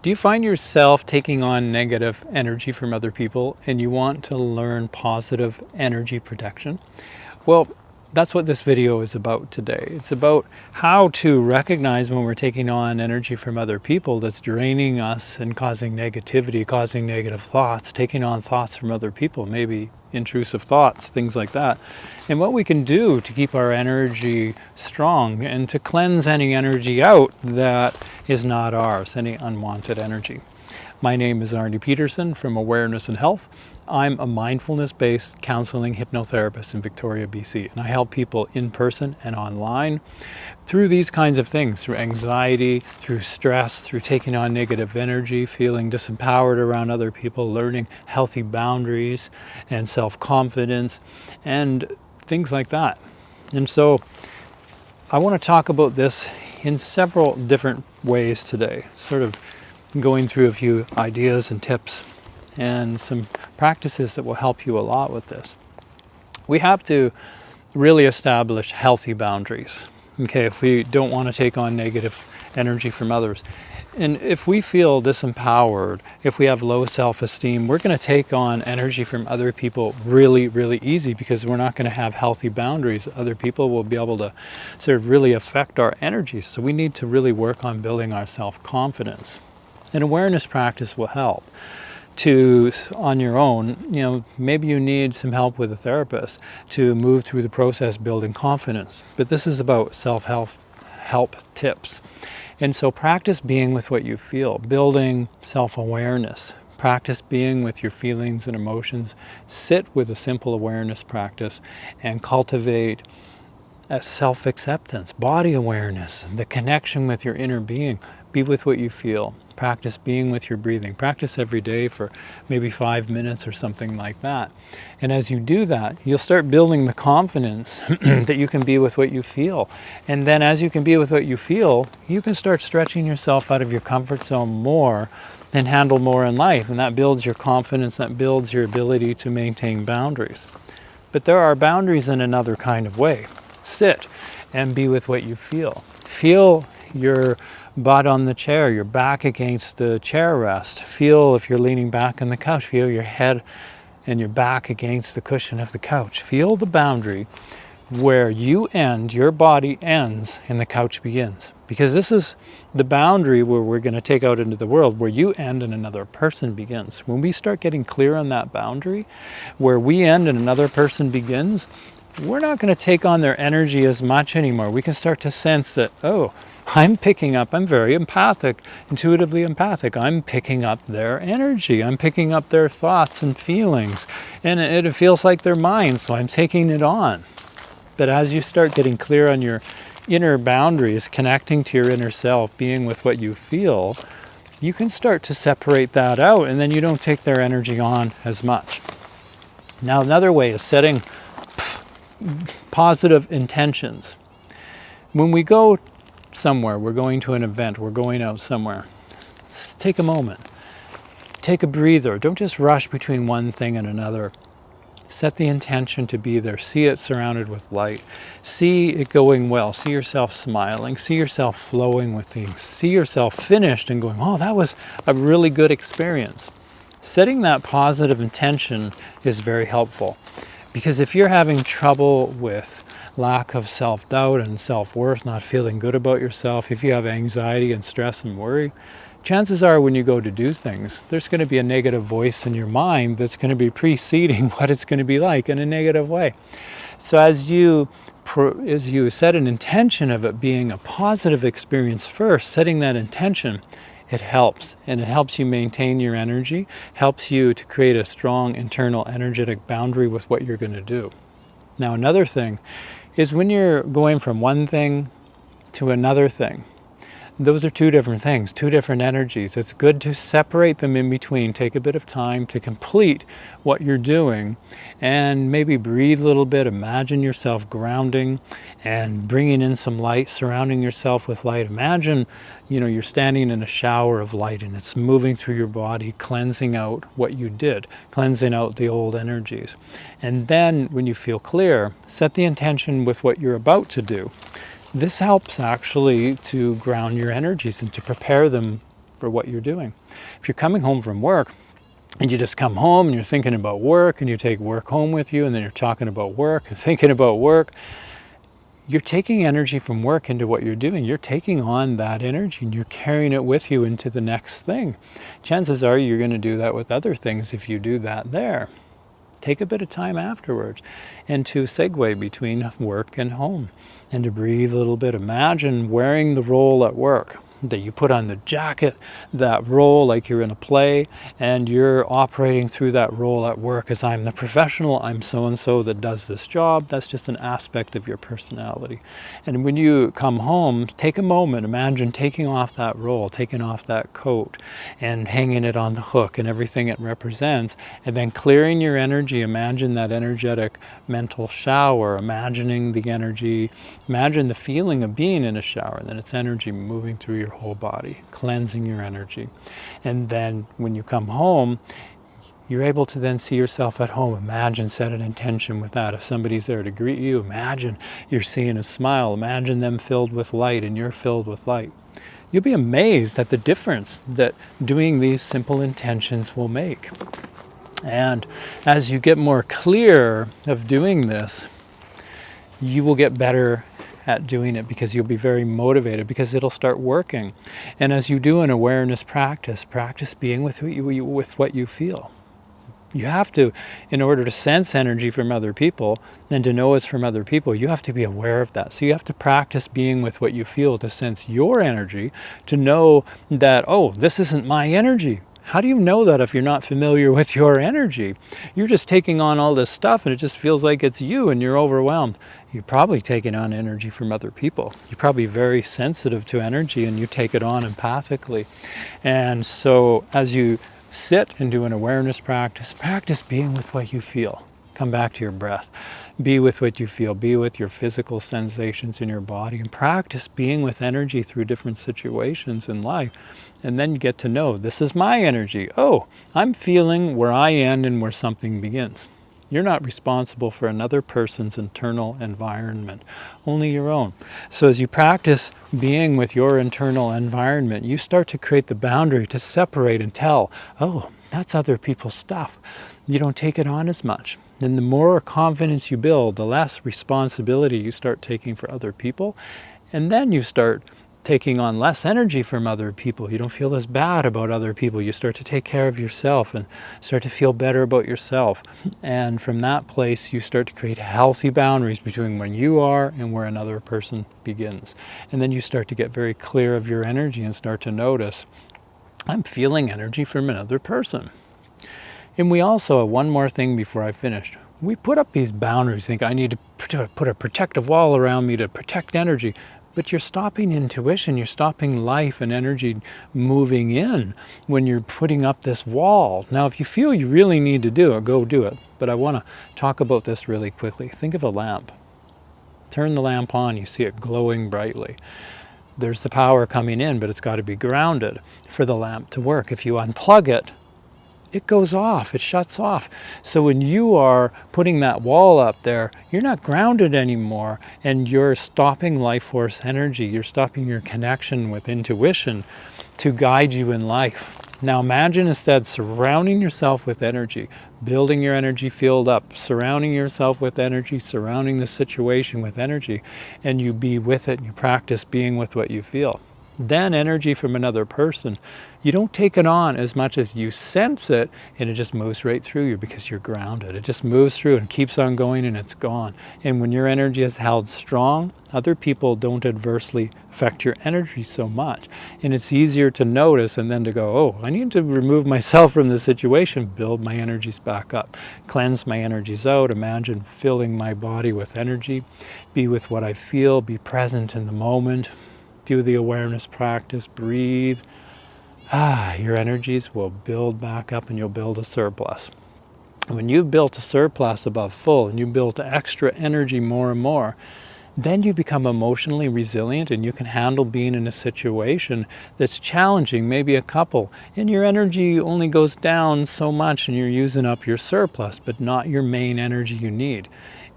Do you find yourself taking on negative energy from other people and you want to learn positive energy protection? Well, that's what this video is about today. It's about how to recognize when we're taking on energy from other people that's draining us and causing negativity, causing negative thoughts, taking on thoughts from other people, maybe intrusive thoughts, things like that. And what we can do to keep our energy strong and to cleanse any energy out that is not ours, any unwanted energy. My name is Arne Pedersen from Awareness and Health. I'm a mindfulness-based counseling hypnotherapist in Victoria, BC, and I help people in person and online through these kinds of things, through anxiety, through stress, through taking on negative energy, feeling disempowered around other people, learning healthy boundaries and self-confidence and things like that. And so I want to talk about this in several different ways today, sort of going through a few ideas and tips and some practices that will help you a lot with this. We have to really establish healthy boundaries, okay, if we don't want to take on negative energy from others. And if we feel disempowered, if we have low self-esteem, we're going to take on energy from other people really, really easy because we're not going to have healthy boundaries. Other people will be able to sort of really affect our energy. So we need to really work on building our self-confidence. An awareness practice will help. On your own, maybe you need some help with a therapist to move through the process building confidence. But this is about self-help tips. And so practice being with what you feel, building self-awareness. Practice being with your feelings and emotions. Sit with a simple awareness practice and cultivate a self-acceptance, body awareness, the connection with your inner being. Be with what you feel. Practice being with your breathing. Practice every day for maybe 5 minutes or something like that. And as you do that, you'll start building the confidence that you can be with what you feel. And then as you can be with what you feel, you can start stretching yourself out of your comfort zone more and handle more in life. And that builds your confidence, that builds your ability to maintain boundaries. But there are boundaries in another kind of way. Sit and be with what you feel. Feel your butt on the chair, your back against the chair rest. Feel if you're leaning back on the couch, feel your head and your back against the cushion of the couch. Feel the boundary where you end, your body ends, and the couch begins. Because this is the boundary where we're going to take out into the world, where you end and another person begins. When we start getting clear on that boundary, where we end and another person begins, we're not going to take on their energy as much anymore. We can start to sense that, oh, I'm very empathic, intuitively empathic. I'm picking up their energy. I'm picking up their thoughts and feelings. And it feels like they're mine, so I'm taking it on. But as you start getting clear on your inner boundaries, connecting to your inner self, being with what you feel, you can start to separate that out, and then you don't take their energy on as much. Now, another way is setting positive intentions. When we go somewhere, we're going to an event, we're going out somewhere, take a moment, take a breather. Don't just rush between one thing and another. Set the intention to be there. See it surrounded with light. See it going well. See yourself smiling. See yourself flowing with things. See yourself finished and going, oh, that was a really good experience. Setting that positive intention is very helpful, because if you're having trouble with lack of self-doubt and self-worth, not feeling good about yourself, if you have anxiety and stress and worry, chances are when you go to do things, there's going to be a negative voice in your mind that's going to be preceding what it's going to be like in a negative way. So as you set an intention of it being a positive experience first, setting that intention, it helps. And it helps you maintain your energy, helps you to create a strong internal energetic boundary with what you're going to do. Now, another thing is when you're going from one thing to another thing, those are two different things, two different energies. It's good to separate them in between. Take a bit of time to complete what you're doing and maybe breathe a little bit. Imagine yourself grounding and bringing in some light, surrounding yourself with light. Imagine, you're standing in a shower of light and it's moving through your body, cleansing out what you did, cleansing out the old energies. And then when you feel clear, set the intention with what you're about to do. This helps actually to ground your energies and to prepare them for what you're doing. If you're coming home from work and you just come home and you're thinking about work and you take work home with you and then you're talking about work and thinking about work, you're taking energy from work into what you're doing. You're taking on that energy and you're carrying it with you into the next thing. Chances are you're going to do that with other things if you do that there. Take a bit of time afterwards and to segue between work and home and to breathe a little bit. Imagine wearing the role at work, that you put on the jacket, that role like you're in a play, and you're operating through that role at work as I'm the professional, I'm so-and-so that does this job. That's just an aspect of your personality. And when you come home, take a moment, imagine taking off that role, taking off that coat and hanging it on the hook and everything it represents, and then clearing your energy. Imagine that energetic mental shower, imagining the energy, imagine the feeling of being in a shower, and then it's energy moving through your whole body, cleansing your energy. And then when you come home, you're able to then see yourself at home. Imagine, set an intention with that. If somebody's there to greet you, imagine you're seeing a smile. Imagine them filled with light and you're filled with light. You'll be amazed at the difference that doing these simple intentions will make. And as you get more clear of doing this, you will get better at doing it because you'll be very motivated, because it'll start working. And as you do an awareness practice, practice being with what you feel. You have to, in order to sense energy from other people and to know it's from other people, you have to be aware of that. So you have to practice being with what you feel to sense your energy, to know that, oh, this isn't my energy. How do you know that if you're not familiar with your energy? You're just taking on all this stuff and it just feels like it's you and you're overwhelmed. You're probably taking on energy from other people. You're probably very sensitive to energy and you take it on empathically. And so as you sit and do an awareness practice, practice being with what you feel. Come back to your breath. Be with what you feel. Be with your physical sensations in your body and practice being with energy through different situations in life. And then you get to know, this is my energy. Oh, I'm feeling where I end and where something begins. You're not responsible for another person's internal environment, only your own. So as you practice being with your internal environment, you start to create the boundary to separate and tell, oh, that's other people's stuff. You don't take it on as much. And the more confidence you build, the less responsibility you start taking for other people. And then you start taking on less energy from other people. You don't feel as bad about other people. You start to take care of yourself and start to feel better about yourself. And from that place, you start to create healthy boundaries between where you are and where another person begins. And then you start to get very clear of your energy and start to notice, I'm feeling energy from another person. And we also, one more thing before I finish, we put up these boundaries, think I need to put a protective wall around me to protect energy. But you're stopping intuition, you're stopping life and energy moving in when you're putting up this wall. Now, if you feel you really need to do it, go do it. But I want to talk about this really quickly. Think of a lamp. Turn the lamp on, you see it glowing brightly. There's the power coming in, but it's got to be grounded for the lamp to work. If you unplug it, it goes off, it shuts off. So when you are putting that wall up there, you're not grounded anymore and you're stopping life force energy. You're stopping your connection with intuition to guide you in life. Now imagine instead surrounding yourself with energy, building your energy field up, surrounding yourself with energy, surrounding the situation with energy, and you be with it and you practice being with what you feel. Then energy from another person, you don't take it on as much as you sense it, and it just moves right through you because you're grounded. It just moves through and keeps on going and it's gone. And when your energy is held strong, other people don't adversely affect your energy so much. And it's easier to notice and then to go, oh, I need to remove myself from the situation, build my energies back up, cleanse my energies out, imagine filling my body with energy, be with what I feel, be present in the moment. Do the awareness practice, breathe. Your energies will build back up and you'll build a surplus. When you've built a surplus above full and you build extra energy more and more, then you become emotionally resilient and you can handle being in a situation that's challenging, maybe a couple, and your energy only goes down so much and you're using up your surplus, but not your main energy you need.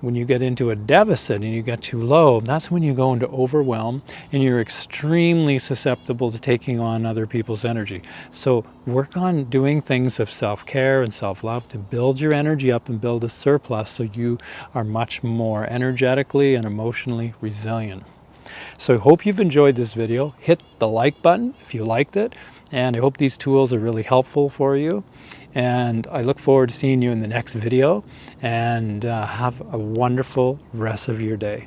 When you get into a deficit and you get too low, that's when you go into overwhelm and you're extremely susceptible to taking on other people's energy. So work on doing things of self-care and self-love to build your energy up and build a surplus so you are much more energetically and emotionally resilient. So I hope you've enjoyed this video. Hit the like button if you liked it, and I hope these tools are really helpful for you. And I look forward to seeing you in the next video, and have a wonderful rest of your day.